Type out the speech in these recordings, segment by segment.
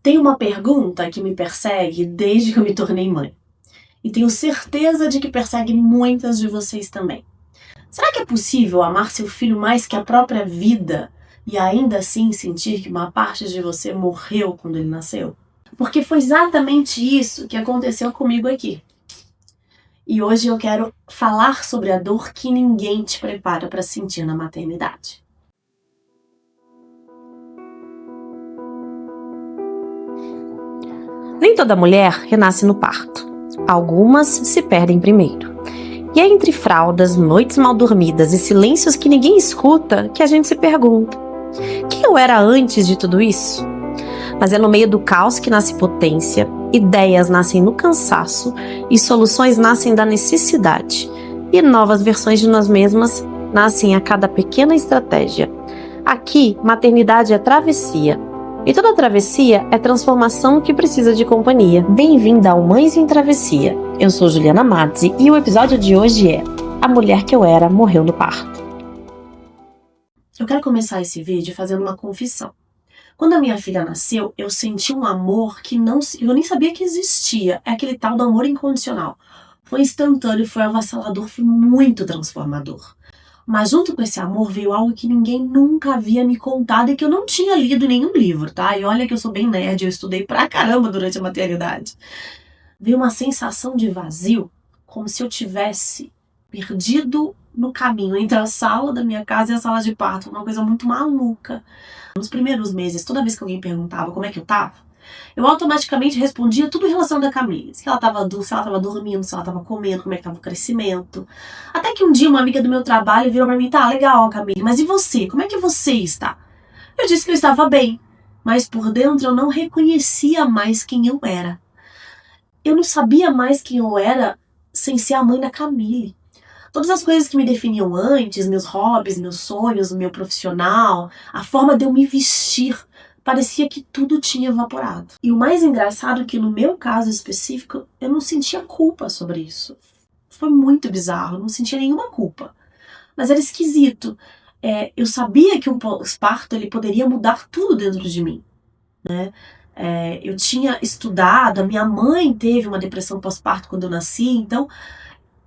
Tem uma pergunta que me persegue desde que eu me tornei mãe. E tenho certeza de que persegue muitas de vocês também. Será que é possível amar seu filho mais que a própria vida e ainda assim sentir que uma parte de você morreu quando ele nasceu? Porque foi exatamente isso que aconteceu comigo aqui. E hoje eu quero falar sobre a dor que ninguém te prepara para sentir na maternidade. Nem toda mulher renasce no parto. Algumas se perdem primeiro. E é entre fraldas, noites mal dormidas e silêncios que ninguém escuta que a gente se pergunta: quem eu era antes de tudo isso? Mas é no meio do caos que nasce potência, ideias nascem no cansaço e soluções nascem da necessidade. E novas versões de nós mesmas nascem a cada pequena estratégia. Aqui, maternidade é travessia. E toda travessia é transformação que precisa de companhia. Bem-vinda ao Mães em Travessia. Eu sou Juliana Madzi e o episódio de hoje é A Mulher que eu era morreu no parto. Eu quero começar esse vídeo fazendo uma confissão. Quando a minha filha nasceu, eu senti um amor que eu nem sabia que existia. É aquele tal do amor incondicional. Foi instantâneo, foi avassalador, foi muito transformador. Mas junto com esse amor veio algo que ninguém nunca havia me contado e que eu não tinha lido em nenhum livro, tá? E olha que eu sou bem nerd, eu estudei pra caramba durante a maternidade. Veio uma sensação de vazio, como se eu tivesse perdido no caminho entre a sala da minha casa e a sala de parto. Uma coisa muito maluca. Nos primeiros meses, toda vez que alguém perguntava como é que eu tava, eu automaticamente respondia tudo em relação da Camille. Se ela tava dormindo, se ela tava comendo, como é que tava o crescimento. Até que um dia uma amiga do meu trabalho virou pra mim: tá, legal, Camille, mas e você? Como é que você está? Eu disse que eu estava bem, mas por dentro eu não reconhecia mais quem eu era. Eu não sabia mais quem eu era sem ser a mãe da Camille. Todas as coisas que me definiam antes, meus hobbies, meus sonhos, o meu profissional, a forma de eu me vestir, parecia que tudo tinha evaporado. E o mais engraçado é que no meu caso específico, eu não sentia culpa sobre isso. Foi muito bizarro, eu não sentia nenhuma culpa. Mas era esquisito. Eu sabia que o pós-parto ele poderia mudar tudo dentro de mim, né? Eu tinha estudado, a minha mãe teve uma depressão pós-parto quando eu nasci, então...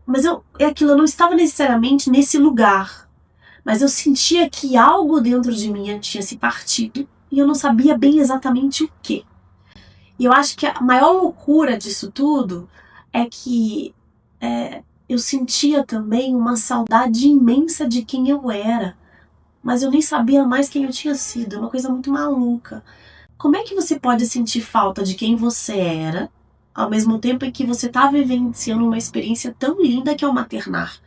Mas eu não estava necessariamente nesse lugar. Mas eu sentia que algo dentro de mim tinha se partido e eu não sabia bem exatamente o que. E eu acho que a maior loucura disso tudo é que eu sentia também uma saudade imensa de quem eu era. Mas eu nem sabia mais quem eu tinha sido. É uma coisa muito maluca. Como é que você pode sentir falta de quem você era, ao mesmo tempo em que você está vivenciando uma experiência tão linda que é o maternar?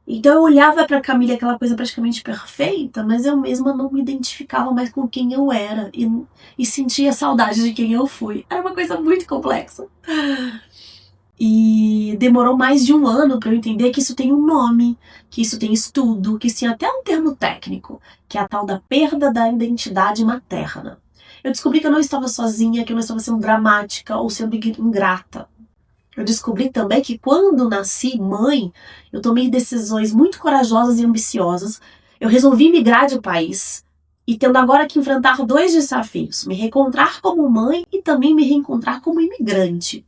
Então eu olhava pra Camille, aquela coisa praticamente perfeita, mas eu mesma não me identificava mais com quem eu era e sentia saudade de quem eu fui. Era uma coisa muito complexa. E demorou mais de 1 ano pra eu entender que isso tem um nome, que isso tem estudo, que isso tem até um termo técnico, que é a tal da perda da identidade materna. Eu descobri que eu não estava sozinha, que eu não estava sendo dramática ou sendo ingrata. Eu descobri também que quando nasci mãe, eu tomei decisões muito corajosas e ambiciosas. Eu resolvi migrar de país e tendo agora que enfrentar 2 desafios: me reencontrar como mãe e também me reencontrar como imigrante.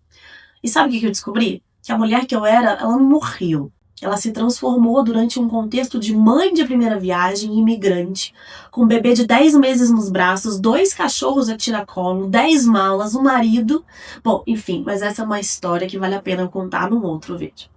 E sabe o que eu descobri? Que a mulher que eu era, ela não morreu. Ela se transformou durante um contexto de mãe de primeira viagem e imigrante, com um bebê de 10 meses nos braços, 2 cachorros a tiracolo, 10 malas, um marido. Bom, enfim, mas essa é uma história que vale a pena eu contar num outro vídeo.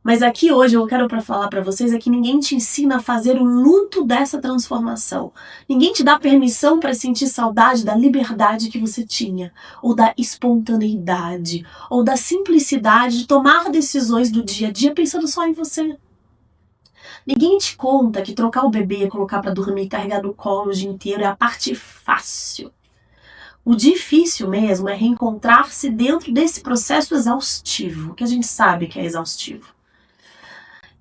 Mas aqui hoje eu quero falar pra vocês é que ninguém te ensina a fazer o luto dessa transformação. Ninguém te dá permissão para sentir saudade da liberdade que você tinha, ou da espontaneidade, ou da simplicidade de tomar decisões do dia a dia pensando só em você. Ninguém te conta que trocar o bebê, colocar pra dormir, carregar no colo o dia inteiro é a parte fácil. O difícil mesmo é reencontrar-se dentro desse processo exaustivo, que a gente sabe que é exaustivo.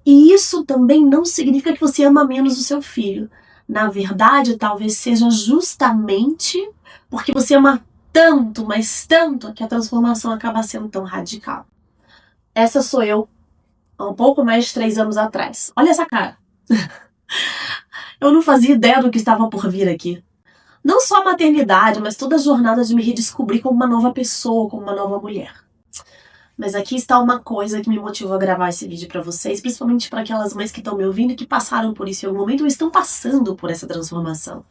E isso também não significa que você ama menos o seu filho. Na verdade, talvez seja justamente porque você ama tanto, mas tanto, que a transformação acaba sendo tão radical. Essa sou eu, há um pouco mais de 3 anos atrás. Olha essa cara. Eu não fazia ideia do que estava por vir aqui. Não só a maternidade, mas toda a jornada de me redescobrir como uma nova pessoa, como uma nova mulher. Mas aqui está uma coisa que me motivou a gravar esse vídeo para vocês, principalmente para aquelas mães que estão me ouvindo e que passaram por isso em algum momento ou estão passando por essa transformação.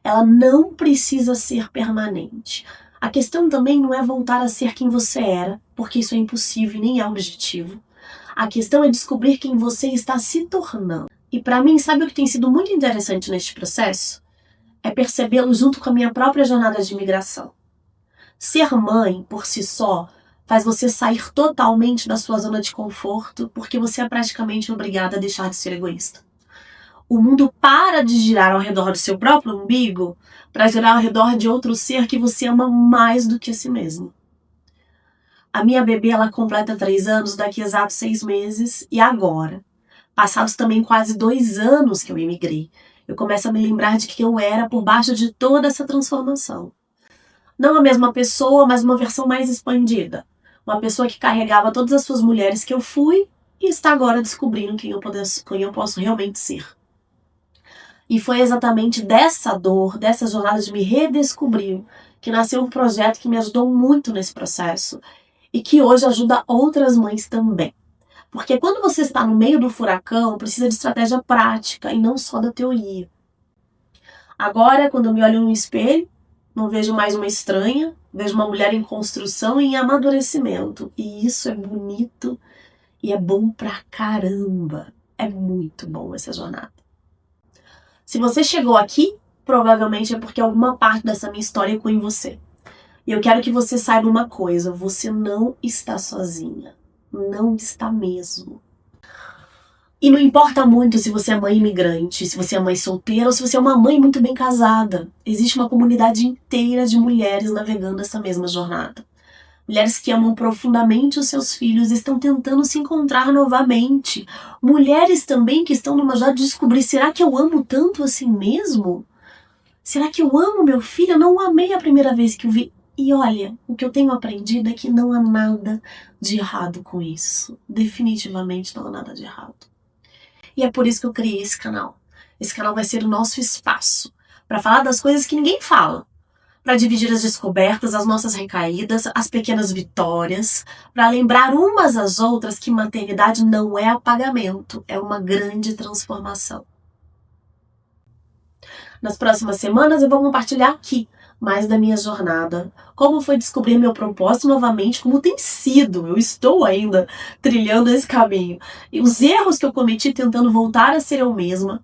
Ela não precisa ser permanente. A questão também não é voltar a ser quem você era, porque isso é impossível e nem é objetivo. A questão é descobrir quem você está se tornando. E para mim, sabe o que tem sido muito interessante neste processo? É percebê-lo junto com a minha própria jornada de imigração. Ser mãe, por si só, faz você sair totalmente da sua zona de conforto, porque você é praticamente obrigada a deixar de ser egoísta. O mundo para de girar ao redor do seu próprio umbigo para girar ao redor de outro ser que você ama mais do que a si mesmo. A minha bebê, ela completa 3 anos daqui a exatos 6 meses, e agora, passados também quase 2 anos que eu imigrei, eu começo a me lembrar de quem eu era por baixo de toda essa transformação. Não a mesma pessoa, mas uma versão mais expandida. Uma pessoa que carregava todas as suas mulheres que eu fui e está agora descobrindo quem eu posso realmente ser. E foi exatamente dessa dor, dessa jornada de me redescobrir, que nasceu um projeto que me ajudou muito nesse processo e que hoje ajuda outras mães também. Porque quando você está no meio do furacão, precisa de estratégia prática e não só da teoria. Agora, quando eu me olho no espelho, não vejo mais uma estranha, vejo uma mulher em construção e em amadurecimento. E isso é bonito e é bom pra caramba. É muito bom essa jornada. Se você chegou aqui, provavelmente é porque alguma parte dessa minha história ficou em você. E eu quero que você saiba uma coisa, você não está sozinha. Não está mesmo. E não importa muito se você é mãe imigrante, se você é mãe solteira ou se você é uma mãe muito bem casada. Existe uma comunidade inteira de mulheres navegando essa mesma jornada. Mulheres que amam profundamente os seus filhos e estão tentando se encontrar novamente. Mulheres também que estão numa jornada de descobrir, será que eu amo tanto assim mesmo? Será que eu amo meu filho? Eu não o amei a primeira vez que o vi. E olha, o que eu tenho aprendido é que não há nada de errado com isso. Definitivamente não há nada de errado. E é por isso que eu criei esse canal. Esse canal vai ser o nosso espaço para falar das coisas que ninguém fala. Para dividir as descobertas, as nossas recaídas, as pequenas vitórias, para lembrar umas às outras que maternidade não é apagamento, é uma grande transformação. Nas próximas semanas eu vou compartilhar aqui mais da minha jornada, como foi descobrir meu propósito novamente, como tem sido, eu estou ainda trilhando esse caminho, e os erros que eu cometi tentando voltar a ser eu mesma,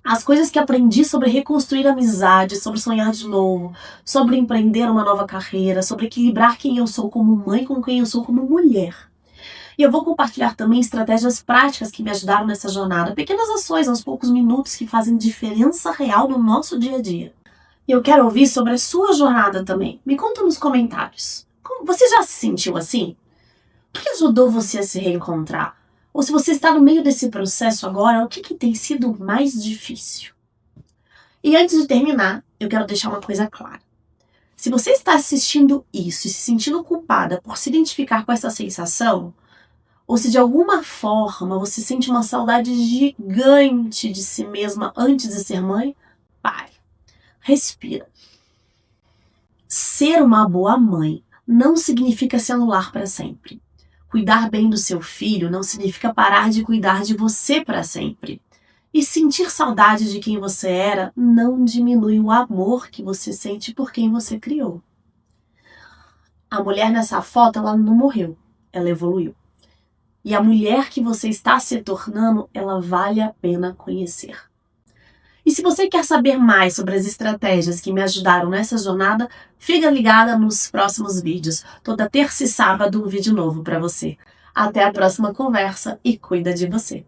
as coisas que aprendi sobre reconstruir amizade, sobre sonhar de novo, sobre empreender uma nova carreira, sobre equilibrar quem eu sou como mãe com quem eu sou como mulher. E eu vou compartilhar também estratégias práticas que me ajudaram nessa jornada, pequenas ações aos poucos minutos que fazem diferença real no nosso dia a dia. E eu quero ouvir sobre a sua jornada também. Me conta nos comentários. Você já se sentiu assim? O que ajudou você a se reencontrar? Ou se você está no meio desse processo agora, o que tem sido mais difícil? E antes de terminar, eu quero deixar uma coisa clara. Se você está assistindo isso e se sentindo culpada por se identificar com essa sensação, ou se de alguma forma você sente uma saudade gigante de si mesma antes de ser mãe, pare. Respira. Ser uma boa mãe não significa se anular para sempre. Cuidar bem do seu filho não significa parar de cuidar de você para sempre. E sentir saudade de quem você era não diminui o amor que você sente por quem você criou. A mulher nessa foto, ela não morreu, ela evoluiu. E a mulher que você está se tornando, ela vale a pena conhecer. E se você quer saber mais sobre as estratégias que me ajudaram nessa jornada, fica ligada nos próximos vídeos. Toda terça e sábado um vídeo novo para você. Até a próxima conversa e cuida de você.